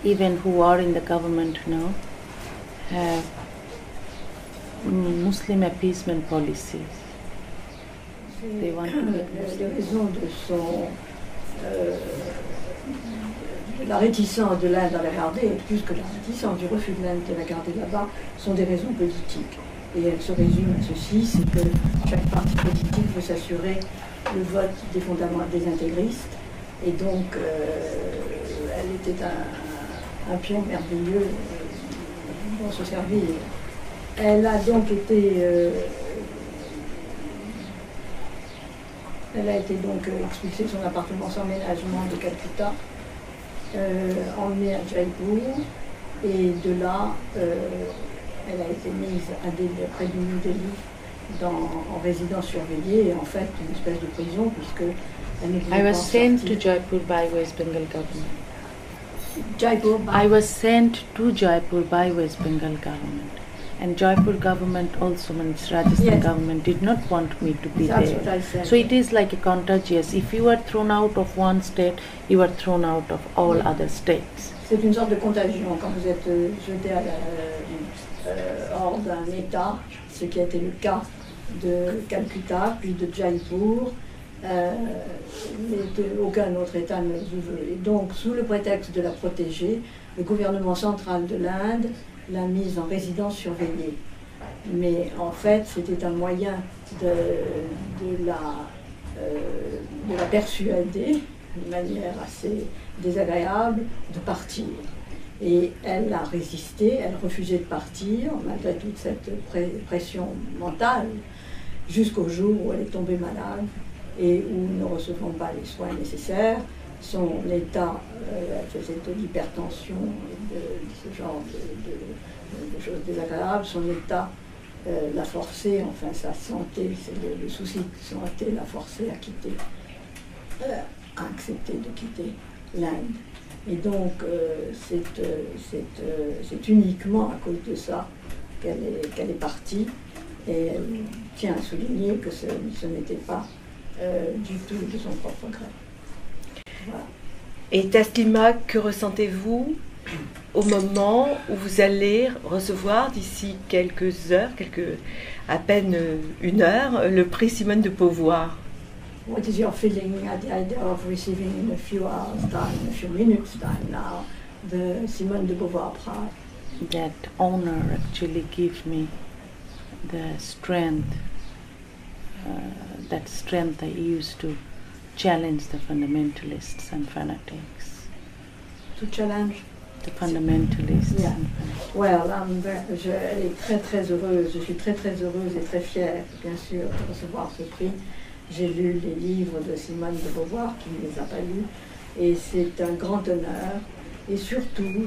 even who are in the government now, have Muslim appeasement policies. They want to make les raisons de la réticence de l'Inde à la garder, et plus que la réticence du refus de l'Inde de la garder là-bas, sont des raisons politiques. Et elles se résument à ceci, c'est que chaque parti politique veut s'assurer le vote des fondamentaux des intégristes. Et donc, elle était un pion merveilleux pour se servir. Elle a donc été... elle a été donc expulsée de son appartement sans ménagement de Calcutta, emmenée à Jaipur, et de là, elle a été mise près du New Delhi en résidence surveillée, et en fait une espèce de prison, puisque elle ne pouvait pas I was sent sortir. to Jaipur by West Bengal government. Jaipur, I was sent to Jaipur by West Bengal government. And Jaipur government also, means Rajasthan Yes. government, did not want me to be That's there. what I said. So it is like a contagious. If you are thrown out of one state, you are thrown out of all other states. c'est une sorte de contagion quand vous êtes jeté hors d'un État, ce qui a été le cas de Calcutta, puis de Jaipur, mais aucun autre État ne vous veut. Et donc, sous le prétexte de la protéger, le gouvernement central de l'Inde l'a mise en résidence surveillée. Mais en fait, c'était un moyen de la persuader, d'une manière assez désagréable, de partir. Et elle a résisté, elle refusait de partir, malgré toute cette pression mentale, jusqu'au jour où elle est tombée malade et où, ne recevant pas les soins nécessaires, son état, elle faisait de l'hypertension et de ce genre de choses désagréables, son état l'a forcé, enfin sa santé, c'est le souci de santé l'a forcé à quitter, à accepter de quitter l'Inde. Et donc c'est uniquement à cause de ça qu'elle est partie, et elle tient à souligner que ce n'était pas du tout de son propre gré. Voilà. Et Taslima, que ressentez-vous au moment où vous allez recevoir d'ici quelques heures, à peine une heure, le prix Simone de Beauvoir? What is your feeling at the idea of receiving in a few hours time, in a few minutes time now, the Simone de Beauvoir Prize? That honor actually gives me the strength, that strength I use to challenge the fundamentalists and fanatics. To challenge? The fundamentalists. Yeah. And fanatics. Well, elle est très très heureuse, je suis très très heureuse et très fière, bien sûr, de recevoir ce prix. J'ai lu les livres de Simone de Beauvoir, qui ne les a pas lus, et c'est un grand honneur. Et surtout,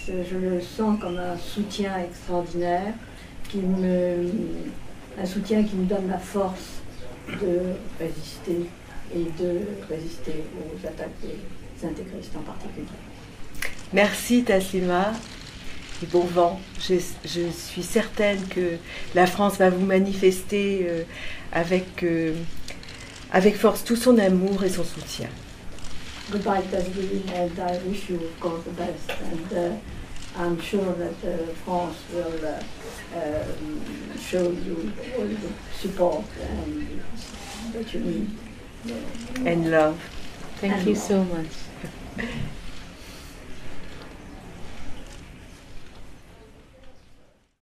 je le sens comme un soutien extraordinaire, un soutien qui me donne la force de résister, et de résister aux attaques des intégristes en particulier. Merci Taslima, et bon vent. Je suis certaine que la France va vous manifester avec force tout son amour et son soutien. Goodbye, Tasbih, and I wish you, of course, the best. And I'm sure that France will show you all the support that you need. And love. Thank you so much.